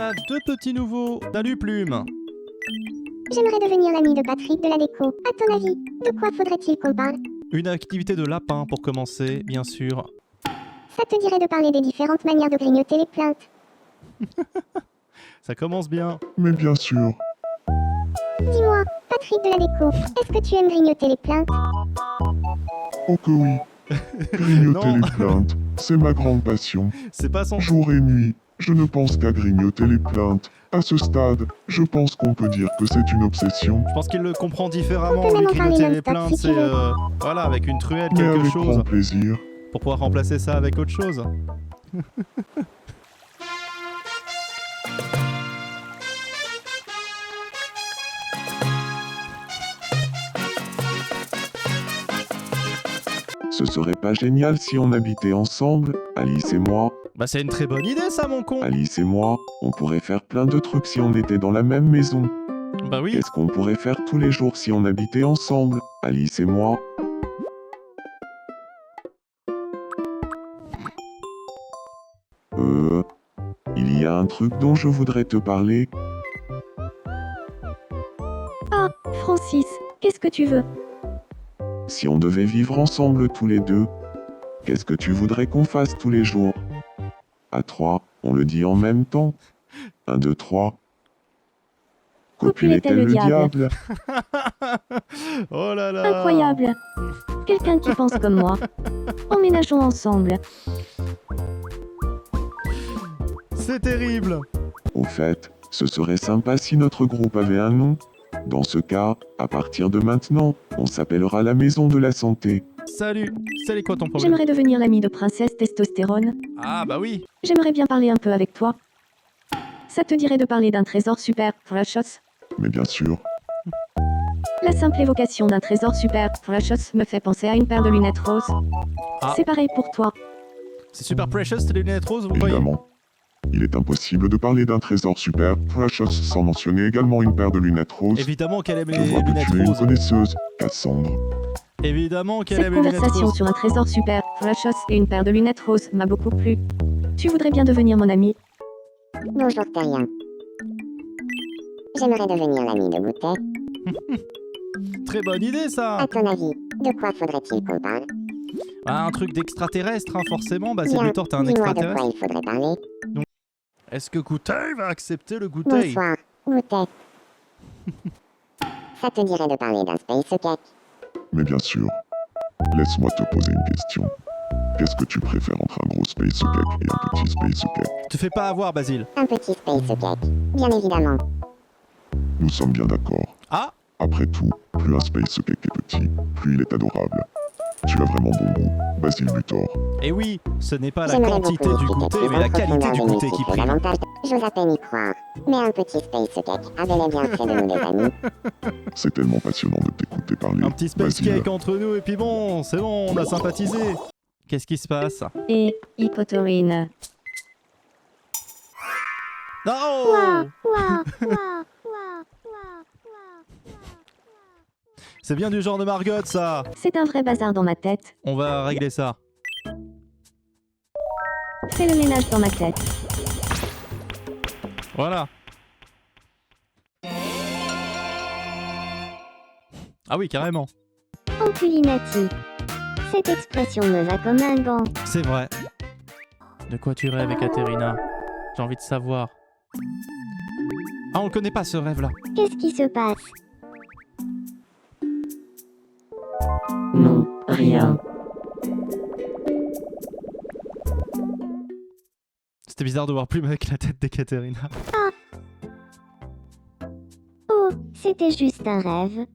a deux petits nouveaux. Salut Plume. J'aimerais devenir l'ami de Patrick de la déco. À ton avis, de quoi faudrait-il qu'on parle? Une activité de lapin pour commencer, bien sûr. Ça te dirait de parler des différentes manières de grignoter les plaintes. Ça commence bien. Mais bien sûr, Dis-moi, Patrick de la déco, est-ce que tu aimes grignoter les plaintes? oh que oui. Grignoter Non. les plaintes, c'est ma grande passion. C'est pas son... Jour et nuit, je ne pense qu'à grignoter les plaintes. À ce stade, je pense qu'on peut dire que c'est une obsession. Je pense qu'il le comprend différemment. On peut Lui, même en parler grignoter les non-stop plaintes, si c'est... tu veux. Voilà, avec une truelle, Mais quelque avec chose. grand plaisir. Pour pouvoir remplacer ça avec autre chose. Ce serait pas génial si on habitait ensemble, Alice et moi. Bah c'est une très bonne idée ça mon con. Alice et moi, on pourrait faire plein de trucs si on était dans la même maison. Bah oui. Qu'est-ce qu'on pourrait faire tous les jours si on habitait ensemble, Alice et moi? Il y a un truc dont je voudrais te parler. Ah, Francis, qu'est-ce que tu veux? Si on devait vivre ensemble tous les deux, qu'est-ce que tu voudrais qu'on fasse tous les jours? À 3, on le dit en même temps. 1, 2, 3. Copuler tel le diable. Oh là là. Incroyable. Quelqu'un qui pense comme moi. Emménageons ensemble. C'est terrible. Au fait, ce serait sympa si notre groupe avait un nom. Dans ce cas, à partir de maintenant, on s'appellera la Maison de la Santé. Salut. Salut quoi ton problème? J'aimerais devenir l'ami de Princesse Testostérone. Ah bah oui. J'aimerais bien parler un peu avec toi. Ça te dirait de parler d'un trésor super Precious? Mais bien sûr, La simple évocation d'un trésor super Precious me fait penser à une paire de lunettes roses. Ah. C'est pareil pour toi. C'est super precious tes lunettes roses, vous croyez? évidemment. Il est impossible de parler d'un trésor super Precious sans mentionner également une paire de lunettes roses. Évidemment qu'elle aime Je les vois que lunettes tu es une roses. connaisseuse, Cassandre. Évidemment qu'elle Cette aime les lunettes conversation roses. sur un trésor super Precious et une paire de lunettes roses m'a beaucoup plu. Tu voudrais bien devenir mon ami? Bonjour Terrien. J'aimerais devenir l'ami de Boutet. Très bonne idée ça. À ton avis, de quoi faudrait-il qu'on parle? Ah, un truc d'extraterrestre, hein, forcément. Bah c'est Bien, Luthor, t'es un dis-moi de extraterrestre. quoi il faudrait parler. Est-ce que Gouteil va accepter le Gouteil? Bonsoir, Boutet. Ça te dirait de parler d'un space cake? Mais bien sûr. Laisse-moi te poser une question. Qu'est-ce que tu préfères entre un gros space cake et un petit space cake? Te fais pas avoir, Basile. Un petit space cake, bien évidemment. Nous sommes bien d'accord. Ah, Après tout, plus un space cake est petit, plus il est adorable. Tu as vraiment bon goût, Basile Luthor. et oui, ce n'est pas la J'aimerais quantité beaucoup du discuter goûter, plus mais en la qualité profondeur du des goûter qui multiples prime. avantages. J'ose à peine y croire. Mais un petit space cake a bel et bien fait de nous des amis. C'est tellement passionnant de t'écouter parler. Un petit space Basile. cake entre nous, et puis bon, c'est bon, on a sympathisé. Qu'est-ce qui se passe? Et Hippotorine. Oh Ouah, ouah, ouah. C'est bien du genre de Margot, ça. C'est un vrai bazar dans ma tête. On va régler ça. Fais le ménage dans ma tête. Voilà. Ah oui, carrément. Ampulinati. Cette expression me va comme un gant. C'est vrai. De quoi tu rêves, Ekaterina? J'ai envie de savoir. Ah, on le connaît pas, ce rêve-là. Qu'est-ce qui se passe? Non, rien. C'était bizarre de voir Plume avec la tête d'Ekaterina. Oh, c'était juste un rêve.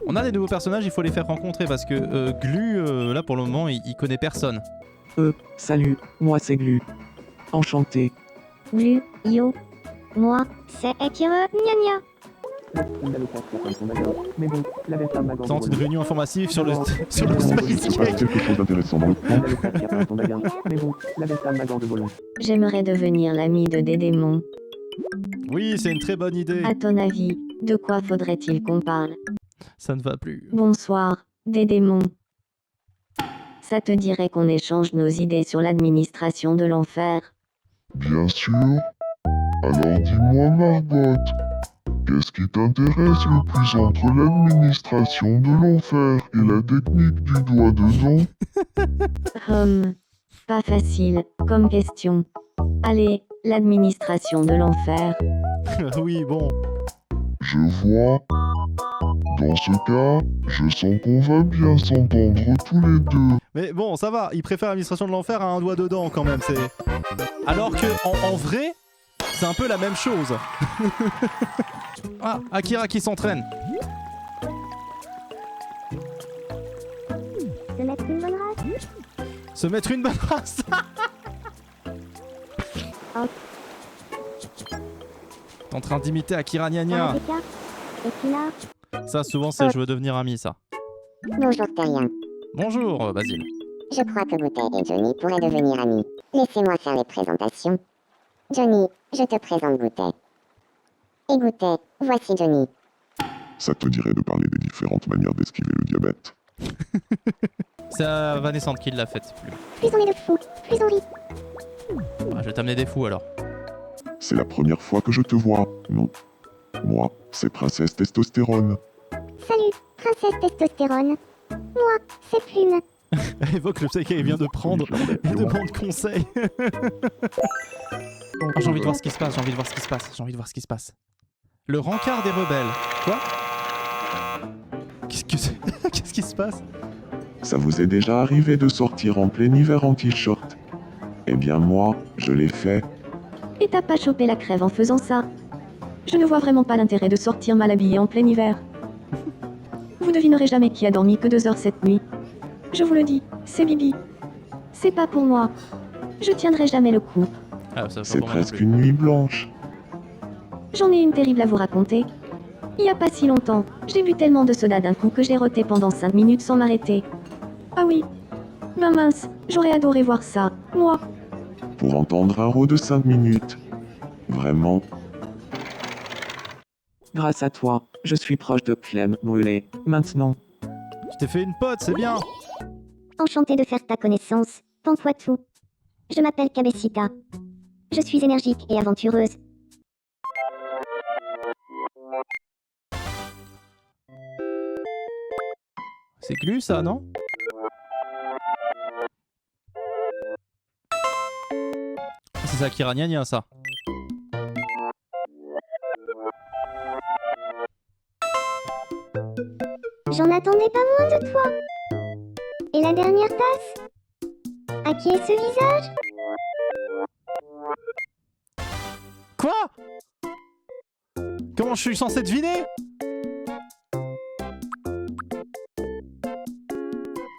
On a des nouveaux personnages, il faut les faire rencontrer parce que Glu, là pour le moment, il connaît personne. Salut, moi c'est Glu. Enchanté. Glu, yo. Moi, c'est Ekiro, gna gna. Mais bon, la bête à Tente une réunion informative sur le, sur le Il space se passe cake. quelque chose d'intéressant dans le plan. Mais bon, la bête à Magan de Bologne. J'aimerais devenir l'ami de Dédémon. Oui, c'est une très bonne idée. À ton avis, de quoi faudrait-il qu'on parle? Ça ne va plus. Bonsoir, Dédémon. Ça te dirait qu'on échange nos idées sur l'administration de l'enfer? Bien sûr. Alors dis-moi Margot, qu'est-ce qui t'intéresse le plus entre l'administration de l'enfer et la technique du doigt dedans? Pas facile, comme question. Allez, l'administration de l'enfer. Oui, bon. Je vois. Dans ce cas, je sens qu'on va bien s'entendre tous les deux. Mais bon, ça va, il préfère l'administration de l'enfer à un doigt dedans quand même, c'est... Alors que, en vrai, c'est un peu la même chose. Ah, Akira qui s'entraîne. Se mettre une bonne race. Se mettre une bonne race. T'es en train d'imiter Akira Gna Gna. Karateka. Et Tina. Ça, souvent, c'est je veux devenir ami, ça. Bonjour Terrien. Bonjour, Basile. Je crois que Goutet et Johnny pourraient devenir amis. Laissez-moi faire les présentations. Johnny, je te présente Goutet. Et Goutet, voici Johnny. Ça te dirait de parler des différentes manières d'esquiver le diabète. C'est Vanessa qui l'a faite. Plus on est de fous, plus on rit. Ah, je vais t'amener des fous alors. C'est la première fois que je te vois, non? Moi, c'est Princesse Testostérone. Salut, princesse testostérone. Moi, c'est Plume. Elle évoque le psychiatre qu'il vient de prendre et demande conseil. Ah, j'ai envie de voir ce qui se passe, j'ai envie de voir ce qui se passe, j'ai envie de voir ce qui se passe. Le rencard des rebelles. Quoi? Qu'est-ce que c'est? Qu'est-ce qui se passe? Ça vous est déjà arrivé de sortir en plein hiver en t-shirt? Eh bien moi, je l'ai fait. Et t'as pas chopé la crève en faisant ça? Je ne vois vraiment pas l'intérêt de sortir mal habillé en plein hiver. Vous devinerez jamais qui a dormi que 2 heures cette nuit. Je vous le dis, c'est Bibi. C'est pas pour moi. Je tiendrai jamais le coup. Ah, ça va C'est pas pour moi non presque plus. une nuit blanche. J'en ai une terrible à vous raconter. Il y a pas si longtemps, j'ai bu tellement de soda d'un coup que j'ai roté pendant 5 minutes sans m'arrêter. Ah oui. Ben mince, j'aurais adoré voir ça, moi. Pour entendre un rot de 5 minutes. Vraiment. Grâce à toi, je suis proche de Clem brûlé. Maintenant, Je t'ai fait une pote, c'est bien. Enchantée de faire ta connaissance, Pampoitou. Je m'appelle Cabecita. Je suis énergique et aventureuse. C'est glu ça, non? C'est ça, Akira Gna Gna, ça. J'en attendais pas moins de toi. Et la dernière tasse? À qui est ce visage? Quoi? Comment je suis censé deviner?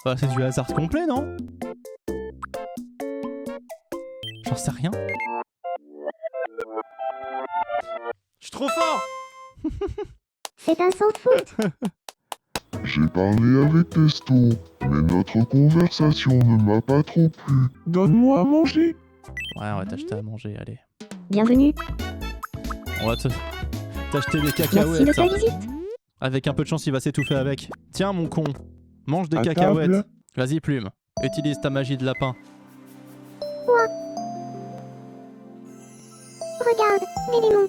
Bah, c'est du hasard complet, non? J'en sais rien. Je suis trop fort! C'est un sans faute. J'ai parlé avec Testo, mais notre conversation ne m'a pas trop plu. Donne-moi à manger. Ouais, on va t'acheter à manger, allez. Bienvenue. On va t'acheter des Merci de cacahuètes. ta visite. Avec un peu de chance, il va s'étouffer avec. Tiens, mon con. Mange des À cacahuètes. table. Vas-y, Plume. Utilise ta magie de lapin. Regarde, des démons.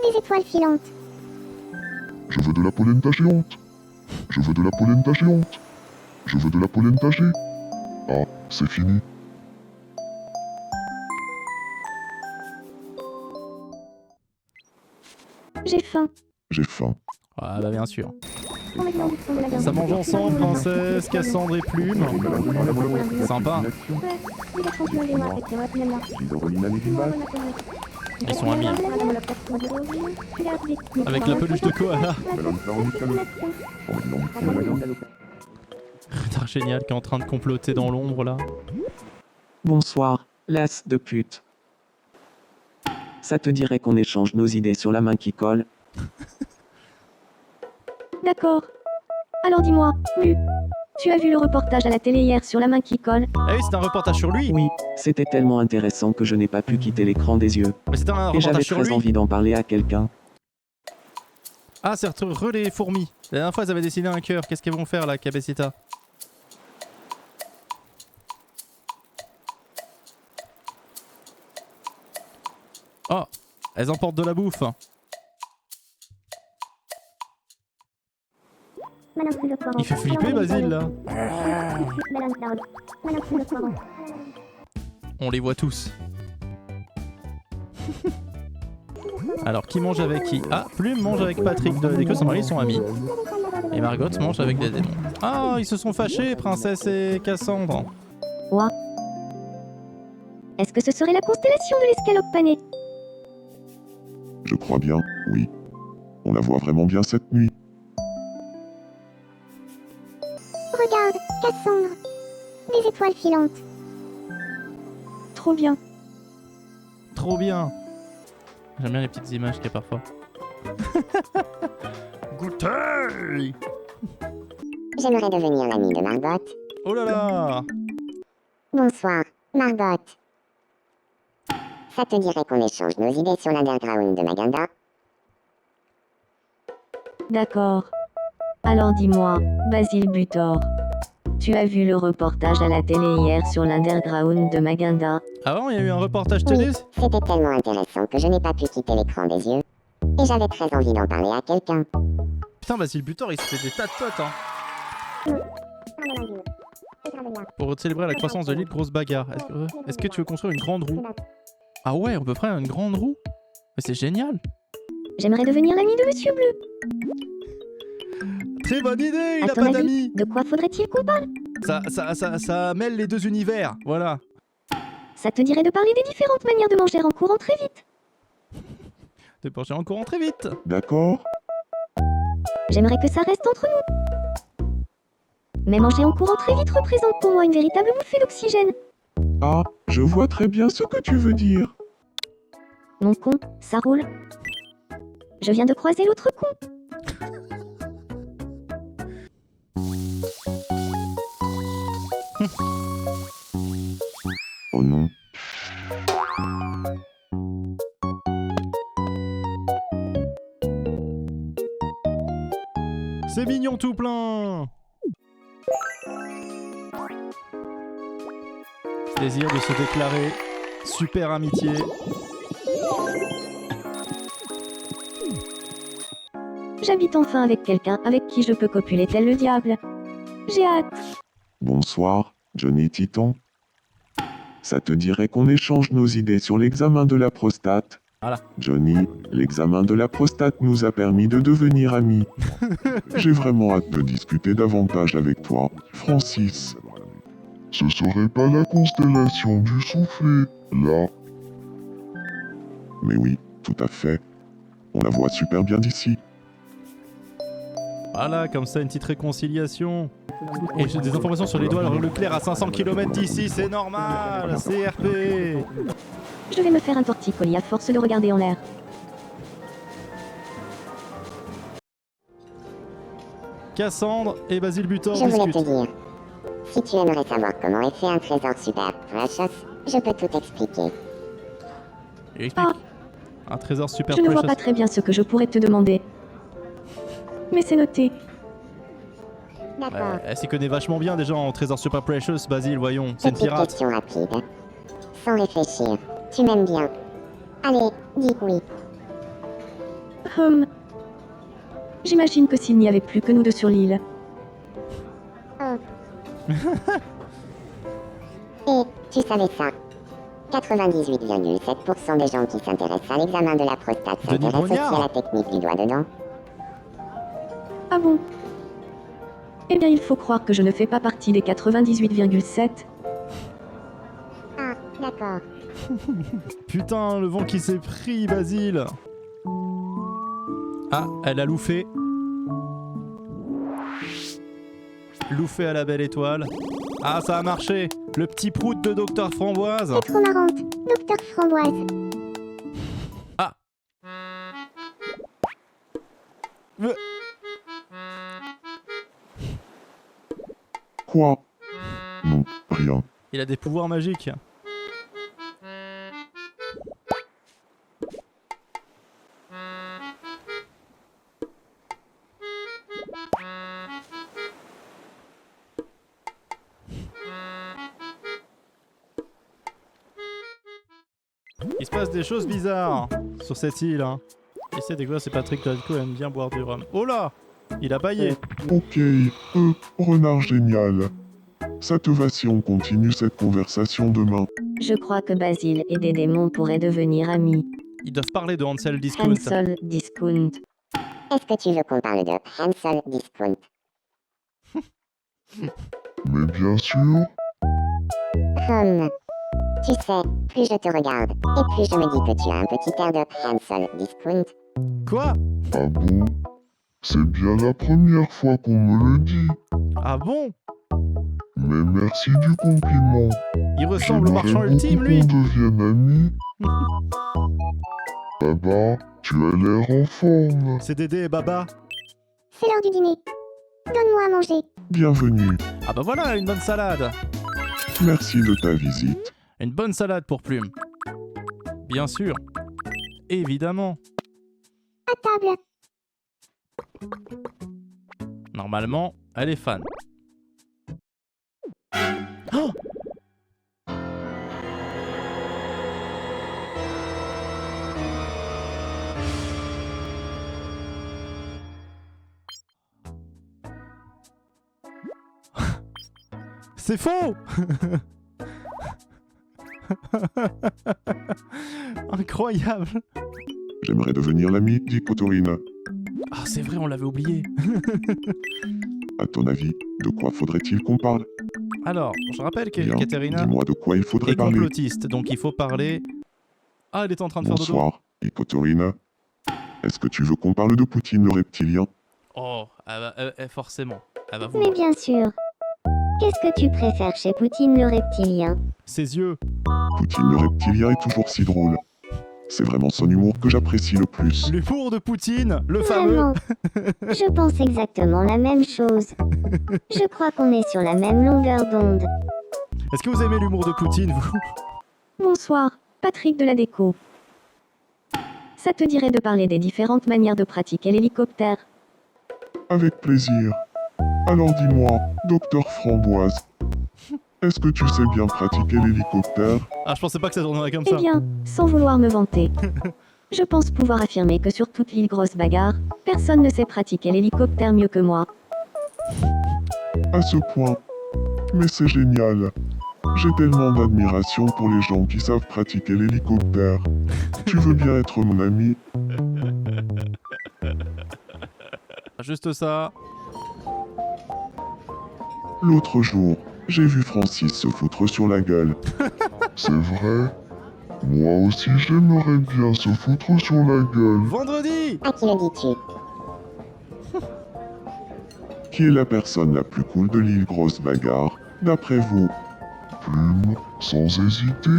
Des étoiles filantes. Je veux de la polenta géante. Je veux de la polenta géante. Je veux de la polenta G. Ah, c'est fini. J'ai faim. J'ai faim. Ah bah bien sûr. On met dans le bouton de la viande. Ça mange ensemble, princesse, Cassandre et Plume. Sympa. Ils sont amis. Avec la peluche de koala. Retard génial qui est en train de comploter dans l'ombre là. bonsoir, lasse de pute. Ça te dirait qu'on échange nos idées sur la main qui colle? D'accord. Alors dis-moi, Mu, tu as vu le reportage à la télé hier sur la main qui colle? Ah oui, c'est un reportage sur lui. Oui, c'était tellement intéressant que je n'ai pas pu quitter l'écran des yeux. Mais c'était un Et j'avais reportage sur très lui. envie d'en parler à quelqu'un. Ah, c'est les fourmis. La dernière fois, elles avaient dessiné un cœur. Qu'est-ce qu'elles vont faire là, Cabecita? Oh, Elles emportent de la bouffe. Il fait flipper Basile là. On les voit tous. Alors qui mange avec qui? Ah, Plume mange avec Patrick de l'École Saint-Marie, ils sont amis. Et Margot mange avec les démons. Ah, ils se sont fâchés, Princesse et Cassandre. Ouah. Est-ce que ce serait la constellation de l'escalope panée? Je crois bien, oui. On la voit vraiment bien cette nuit. Regarde, Cassandre. Des étoiles filantes. Trop bien. Trop bien. J'aime bien les petites images qu'il y a parfois. Goûter. J'aimerais devenir l'ami de Margot. Oh là là. Bonsoir, Margot. Ça te dirait qu'on échange nos idées sur l'underground de Maganda? D'accord. Alors dis-moi, Basile Butor. Tu as vu le reportage à la télé hier sur l'underground de Maganda? Ah bon, il y a eu un reportage télé? Oui, c'était tellement intéressant que je n'ai pas pu quitter l'écran des yeux. Et j'avais très envie d'en parler à quelqu'un. Putain, Basile Butor, il se fait des tas de potes, hein. Pour célébrer la croissance de l'île, grosse bagarre. Est-ce que tu veux construire une grande roue? Ah ouais, on peut faire une grande roue? Mais c'est génial. J'aimerais devenir l'ami de Monsieur Bleu. Très bonne idée, il À a ton pas avis, d'amis. de quoi faudrait-il qu'on parle? Ça mêle les deux univers, voilà. Ça te dirait de parler des différentes manières de manger en courant très vite? De pencher en courant très vite. D'accord? J'aimerais que ça reste entre nous. Mais manger en courant très vite représente pour moi une véritable bouffée d'oxygène. Ah, je vois très bien ce que tu veux dire. Mon con, ça roule. Je viens de croiser l'autre con. Oh non. C'est mignon tout plein. Désir de se déclarer. Super amitié. J'habite enfin avec quelqu'un avec qui je peux copuler tel le diable. J'ai hâte. Bonsoir, Johnny Titon. Ça te dirait qu'on échange nos idées sur l'examen de la prostate? Voilà. Johnny, l'examen de la prostate nous a permis de devenir amis. J'ai vraiment hâte de discuter davantage avec toi, Francis. Ce serait pas la constellation du soufflet, là? Mais oui, tout à fait. On la voit super bien d'ici. Voilà, comme ça, une petite réconciliation. Et j'ai des informations sur les doigts Leclerc à 500 km d'ici, c'est normal, CRP. Je vais me faire un torticolis à force de regarder en l'air. Cassandre et Basile Butor Je voulais te discutent. dire. Si tu aimerais savoir comment est fait un trésor super precious, je peux tout expliquer. Il explique. Ah. Un trésor super Je ne vois precious. pas très bien ce que je pourrais te demander. Mais c'est noté. D'accord. Ouais, elle s'y connaît vachement bien déjà en trésor super precious, Basile, voyons. C'est une Petite pirate. question rapide. Sans réfléchir. Tu m'aimes bien. Allez, dis oui. J'imagine que s'il n'y avait plus que nous deux sur l'île. Oh. Et, tu savais ça? 98,7% des gens qui s'intéressent à l'examen de la prostate Denis s'intéressent aussi Brognard. à la technique du doigt dedans. Ah bon? Eh bien, il faut croire que je ne fais pas partie des 98,7. Ah, d'accord. Putain, le vent qui s'est pris, Basile. Ah, elle a louffé. Louffé à la belle étoile. Ah, ça a marché. Le petit prout de Docteur Framboise. C'est trop marrante. Docteur Framboise. Ah. Quoi? Non, rien. Il a des pouvoirs magiques. Il se passe des choses bizarres sur cette île. Hein. Et c'est dégueulasse, c'est Patrick Ladco aime bien boire du rhum. Oh là! Il a baillé. Ok, renard génial. Ça te va si on continue cette conversation demain? Je crois que Basile et des démons pourraient devenir amis. Ils doivent parler de Hansel Discount. Hansel Discount. Est-ce que tu veux qu'on parle de Hansel Discount? Mais bien sûr. Tu sais, plus je te regarde, et plus je me dis que tu as un petit air de Hansel Discount. Quoi? Ah bon? C'est bien la première fois qu'on me le dit. Ah bon? Mais merci du compliment. Il ressemble au J'aimerais marchand beaucoup ultime, lui. qu'on devienne amis. Baba, tu as l'air en forme. C'est Dédé et Baba. C'est l'heure du dîner. Donne-moi à manger. Bienvenue. Ah bah voilà, une bonne salade. Merci de ta visite. Une bonne salade pour Plume. Bien sûr. Évidemment. À table. Normalement, elle est fan. Oh! C'est faux! Incroyable! J'aimerais devenir l'ami d'Hipotorine. Ah, c'est vrai, on l'avait oublié. À ton avis, de quoi faudrait-il qu'on parle? Alors, je rappelle que Bien, Katerina dis-moi de quoi il faudrait est parler. complotiste, donc il faut parler... Ah, elle est en train de faire dodo. Bonsoir, Hipotorine. Est-ce que tu veux qu'on parle de Poutine le reptilien? Oh, forcément. Elle va Mais vouloir. bien sûr. Qu'est-ce que tu préfères chez Poutine le reptilien? Ses yeux. Poutine le reptilien est toujours si drôle. C'est vraiment son humour que j'apprécie le plus. L'humour de Poutine, le fameux. Vraiment. Je pense exactement la même chose. Je crois qu'on est sur la même longueur d'onde. Est-ce que vous aimez l'humour de Poutine, vous? Bonsoir, Patrick de la déco. Ça te dirait de parler des différentes manières de pratiquer l'hélicoptère? Avec plaisir. Alors dis-moi, docteur Framboise, est-ce que tu sais bien pratiquer l'hélicoptère? Ah, je pensais pas que ça tournerait comme Eh ça. bien, sans vouloir me vanter, je pense pouvoir affirmer que sur toute l'île Grosse Bagarre, personne ne sait pratiquer l'hélicoptère mieux que moi. À ce point. Mais c'est génial. J'ai tellement d'admiration pour les gens qui savent pratiquer l'hélicoptère. Tu veux bien être mon ami? Juste ça. L'autre jour, j'ai vu Francis se foutre sur la gueule. C'est vrai? Moi aussi j'aimerais bien se foutre sur la gueule. Vendredi! À qui le dis-tu? Qui est la personne la plus cool de l'île Grosse Bagarre, d'après vous? Plume, sans hésiter.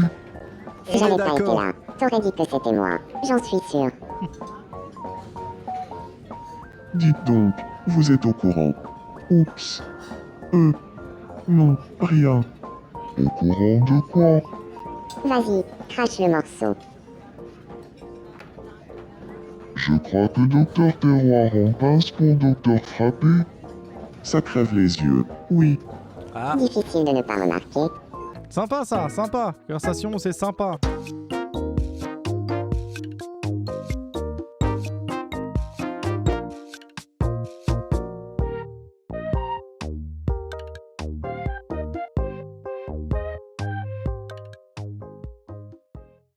Si j'avais pas été là, t'aurais dit que c'était moi. J'en suis sûr. Dites donc, vous êtes au courant. Oups. Non, rien. Au courant de quoi? Vas-y, crache le morceau. Je crois que Docteur Terroir en pince pour Docteur Frappé. Ça crève les yeux. Oui, Ah, Difficile de ne pas remarquer. sympa ça, sympa. Conversation, c'est sympa.